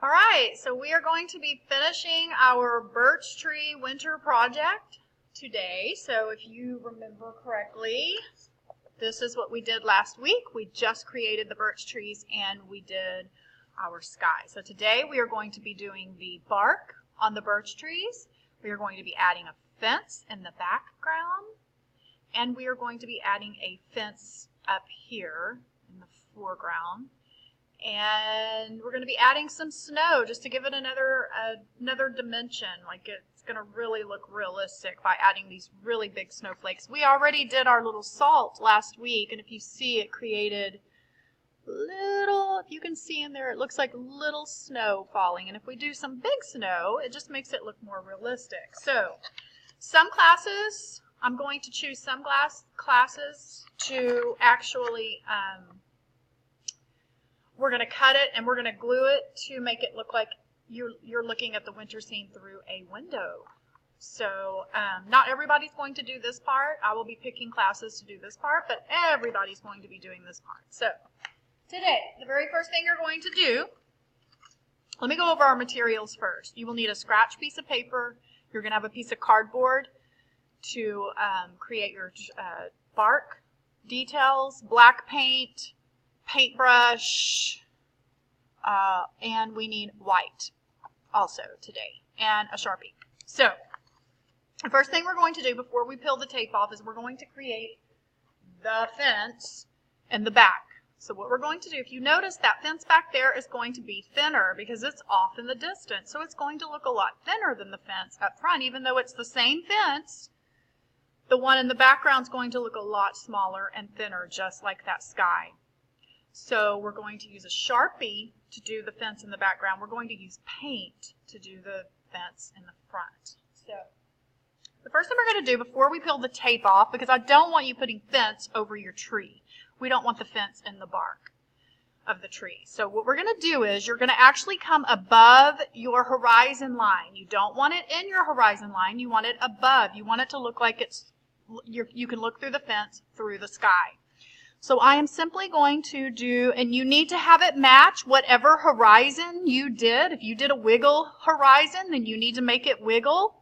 All right, so we are going to be finishing our birch tree winter project today. So if you remember correctly, this is what we did last week. We just created the birch trees and we did our sky. So today we are going to be doing the bark on the birch trees. We are going to be adding a fence in the background, and we are going to be adding a fence up here in the foreground. And we're going to be adding some snow just to give it another dimension. Like it's going to really look realistic by adding these really big snowflakes. We already did our little salt last week, and if you see, it created little, if you can see in there, it looks like little snow falling. And if we do some big snow, it just makes it look more realistic. So some classes, I'm going to choose some classes to actually we're going to cut it and we're going to glue it to make it look like you're looking at the winter scene through a window. So not everybody's going to do this part. I will be picking classes to do this part, but everybody's going to be doing this part. So today, the very first thing you're going to do, let me go over our materials first. You will need a scratch piece of paper. You're going to have a piece of cardboard to create your bark details, black paint, paintbrush, and we need white also today, and a Sharpie. So the first thing we're going to do before we peel the tape off is we're going to create the fence in the back. So what we're going to do, if you notice, that fence back there is going to be thinner because it's off in the distance. So it's going to look a lot thinner than the fence up front. Even though it's the same fence, the one in the background is going to look a lot smaller and thinner, just like that sky. So we're going to use a Sharpie to do the fence in the background. We're going to use paint to do the fence in the front. So the first thing we're going to do before we peel the tape off, because I don't want you putting fence over your tree. We don't want the fence in the bark of the tree. So what we're going to do is you're going to actually come above your horizon line. You don't want it in your horizon line. You want it above. You want it to look like you can look through the fence through the sky. So I am simply going to do, and you need to have it match whatever horizon you did. If you did a wiggle horizon, then you need to make it wiggle.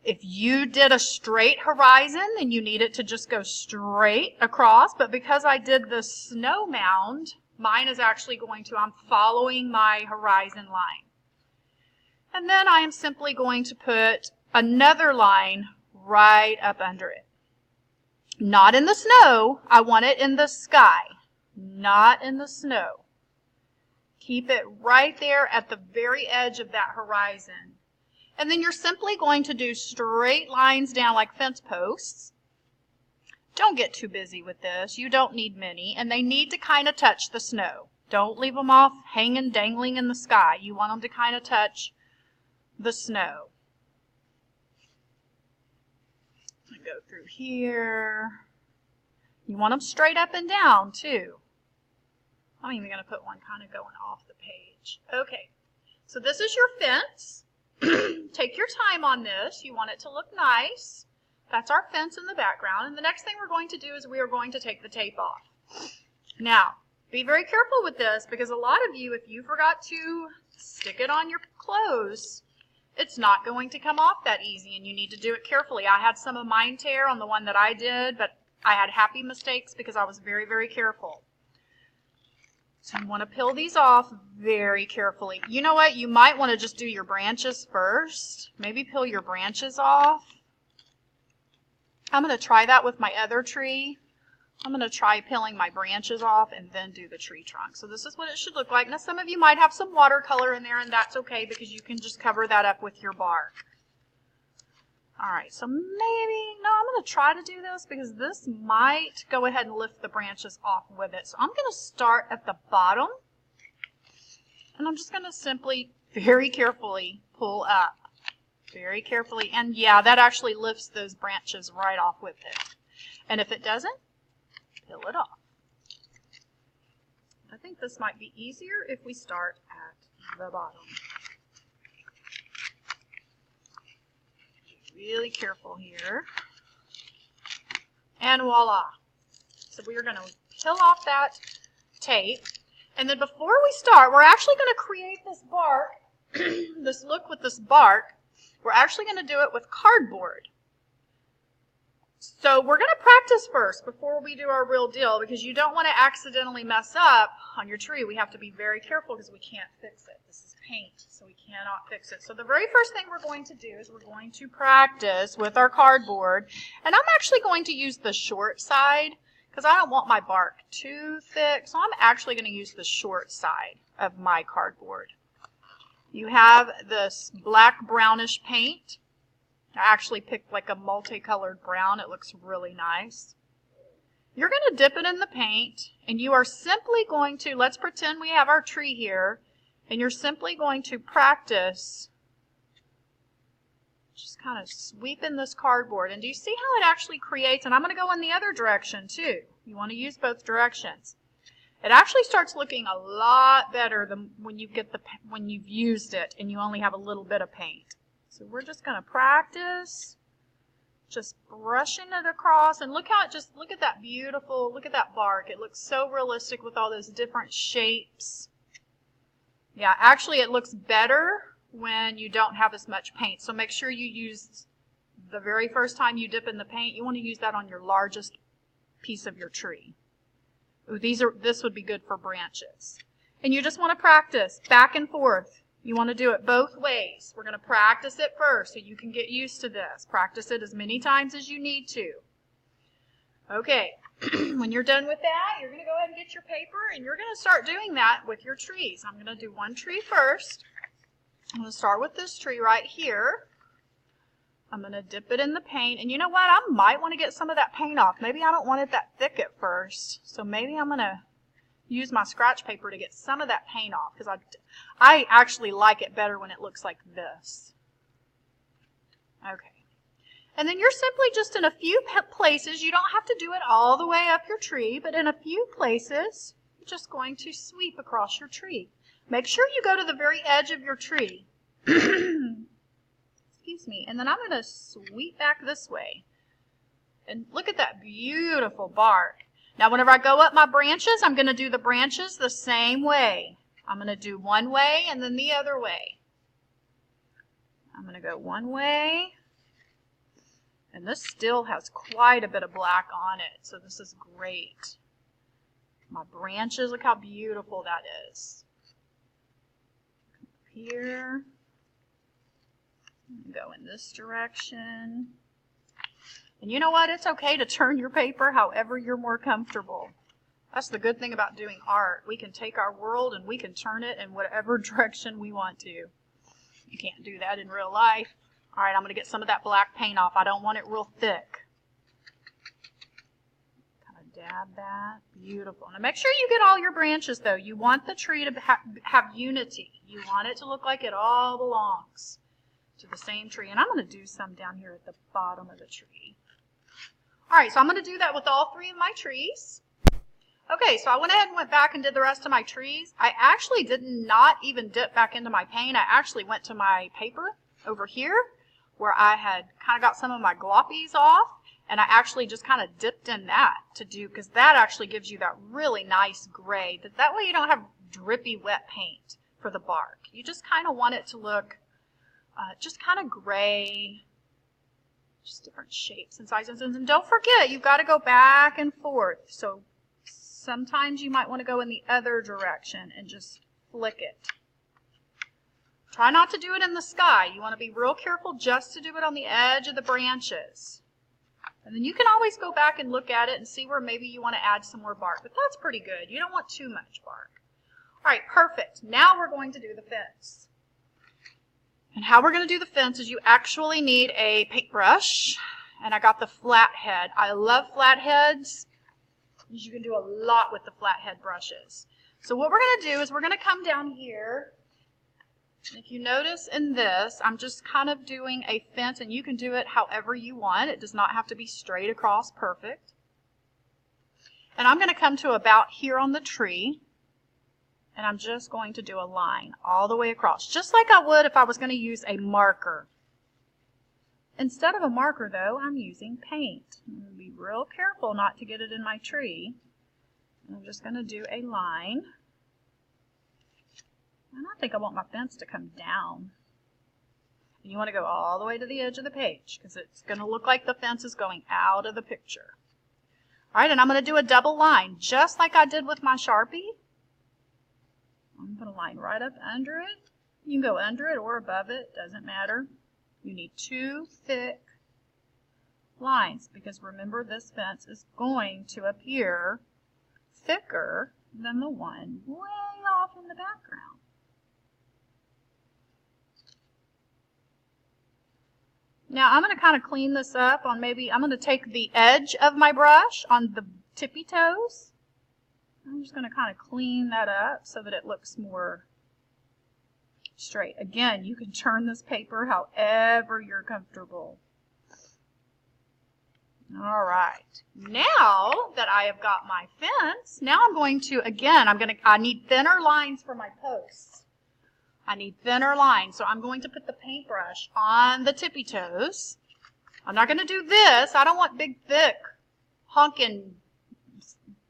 If you did a straight horizon, then you need it to just go straight across. But because I did the snow mound, mine is actually going to, I'm following my horizon line. And then I am simply going to put another line right up under it. Not in the snow. I want it in the sky, not in the snow. Keep it right there at the very edge of that horizon. And then you're simply going to do straight lines down like fence posts. Don't get too busy with this. You don't need many, and they need to kind of touch the snow. Don't leave them off hanging, dangling in the sky. You want them to kind of touch the snow. Go through here. You want them straight up and down too. I'm even going to put one kind of going off the page. Okay, so this is your fence. Take your time on this. You want it to look nice. That's our fence in the background. And the next thing we're going to do is we are going to take the tape off. Now, be very careful with this because a lot of you, if you forgot to stick it on your clothes, it's not going to come off that easy, and you need to do it carefully. I had some of mine tear on the one that I did, but I had happy mistakes because I was very, very careful. So you want to peel these off very carefully. You know what? You might want to just do your branches first. Maybe peel your branches off. I'm going to try that with my other tree. I'm going to try peeling my branches off and then do the tree trunk. So this is what it should look like. Now some of you might have some watercolor in there, and that's okay because you can just cover that up with your bark. Alright, so maybe, no, I'm going to try to do this because this might go ahead and lift the branches off with it. So I'm going to start at the bottom, and I'm just going to simply, very carefully pull up. Very carefully, and yeah, that actually lifts those branches right off with it. And if it doesn't, peel it off. I think this might be easier if we start at the bottom. Be really careful here. And voila. So we are going to peel off that tape. And then before we start, we're actually going to create this bark, this look with this bark. We're actually going to do it with cardboard. So we're going to practice first before we do our real deal, because you don't want to accidentally mess up on your tree. We have to be very careful because we can't fix it. This is paint, so we cannot fix it. So the very first thing we're going to do is we're going to practice with our cardboard. And I'm actually going to use the short side because I don't want my bark too thick. So I'm actually going to use the short side of my cardboard. You have this black brownish paint. I actually picked like a multicolored brown. It looks really nice. You're going to dip it in the paint, and you are simply going to, let's pretend we have our tree here, and you're simply going to practice just kind of sweeping this cardboard. And do you see how it actually creates, and I'm going to go in the other direction too. You want to use both directions. It actually starts looking a lot better than when you get when you've used it and you only have a little bit of paint. So we're just going to practice just brushing it across, and look how it just, look at that beautiful, look at that bark. It looks so realistic with all those different shapes. Yeah, actually it looks better when you don't have as much paint. So make sure you use, the very first time you dip in the paint, you want to use that on your largest piece of your tree. Ooh, this would be good for branches. And you just want to practice back and forth. You want to do it both ways. We're going to practice it first so you can get used to this. Practice it as many times as you need to. Okay, when you're done with that, you're going to go ahead and get your paper, and you're going to start doing that with your trees. I'm going to do one tree first. I'm going to start with this tree right here. I'm going to dip it in the paint, and you know what? I might want to get some of that paint off. Maybe I don't want it that thick at first, so maybe I'm going to use my scratch paper to get some of that paint off, because I actually like it better when it looks like this. Okay. And then you're simply just in a few places, you don't have to do it all the way up your tree, but in a few places, you're just going to sweep across your tree. Make sure you go to the very edge of your tree. Excuse me. And then I'm going to sweep back this way. And look at that beautiful bark. Now, whenever I go up my branches, I'm going to do the branches the same way. I'm going to do one way and then the other way. I'm going to go one way. And this still has quite a bit of black on it, so this is great. My branches, look how beautiful that is. Here. Go in this direction. And you know what? It's okay to turn your paper however you're more comfortable. That's the good thing about doing art. We can take our world and we can turn it in whatever direction we want to. You can't do that in real life. All right, I'm going to get some of that black paint off. I don't want it real thick. Kind of dab that. Beautiful. Now make sure you get all your branches, though. You want the tree to have unity. You want it to look like it all belongs to the same tree. And I'm going to do some down here at the bottom of the tree. All right, so I'm going to do that with all three of my trees. Okay, so I went ahead and went back and did the rest of my trees. I actually did not even dip back into my paint. I actually went to my paper over here where I had kind of got some of my gloppies off, and I actually just kind of dipped in that to do, because that actually gives you that really nice gray. That way you don't have drippy wet paint for the bark. You just kind of want it to look just kind of gray, just different shapes and sizes. And don't forget, you've got to go back and forth. So sometimes you might want to go in the other direction and just flick it. Try not to do it in the sky. You want to be real careful just to do it on the edge of the branches. And then you can always go back and look at it and see where maybe you want to add some more bark. But that's pretty good. You don't want too much bark. All right, perfect. Now we're going to do the fence. And how we're going to do the fence is you actually need a paintbrush. And I got the flathead. I love flatheads. You can do a lot with the flathead brushes. So what we're going to do is we're going to come down here. If you notice in this, I'm just kind of doing a fence, and you can do it however you want. It does not have to be straight across perfect. And I'm going to come to about here on the tree, and I'm just going to do a line all the way across, just like I would if I was going to use a marker. Instead of a marker, though, I'm using paint. I'm going to be real careful not to get it in my tree. And I'm just going to do a line. And I think I want my fence to come down. And you want to go all the way to the edge of the page because it's going to look like the fence is going out of the picture. All right, and I'm going to do a double line just like I did with my Sharpie. I'm going to line right up under it. You can go under it or above it, doesn't matter. You need 2 thick lines because remember this fence is going to appear thicker than the one way off in the background. Now I'm going to kind of clean this up on maybe, I'm going to take the edge of my brush on the tippy toes. I'm just going to kind of clean that up so that it looks more straight. Again, you can turn this paper however you're comfortable. All right. Now that I have got my fence, now I'm going to, again, I need thinner lines for my posts. I need thinner lines, so I'm going to put the paintbrush on the tippy toes. I'm not going to do this. I don't want big, thick, honking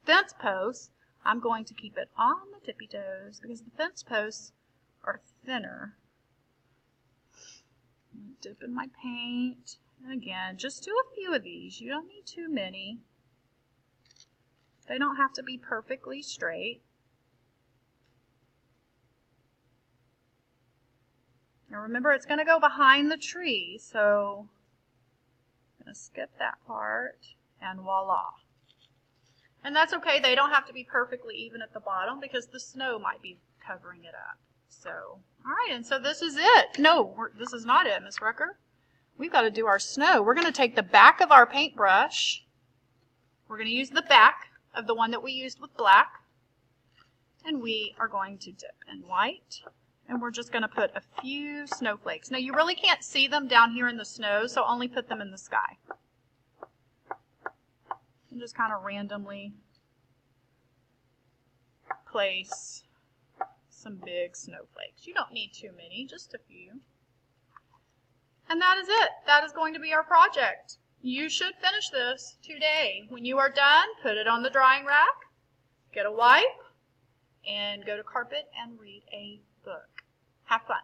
fence posts. I'm going to keep it on the tippy toes because the fence posts are thinner. Dip in my paint. And again, just do a few of these. You don't need too many. They don't have to be perfectly straight. Now remember, it's going to go behind the tree, so I'm going to skip that part, and voila. And that's okay. They don't have to be perfectly even at the bottom because the snow might be covering it up. So, all right, and so this is it. No, this is not it, Miss Rucker. We've got to do our snow. We're going to take the back of our paintbrush. We're going to use the back of the one that we used with black. And we are going to dip in white. And we're just going to put a few snowflakes. Now, you really can't see them down here in the snow, so only put them in the sky. And just kind of randomly place some big snowflakes. You don't need too many, just a few. And that is it. That is going to be our project. You should finish this today. When you are done, put it on the drying rack, get a wipe, and go to carpet and read a book. Have fun.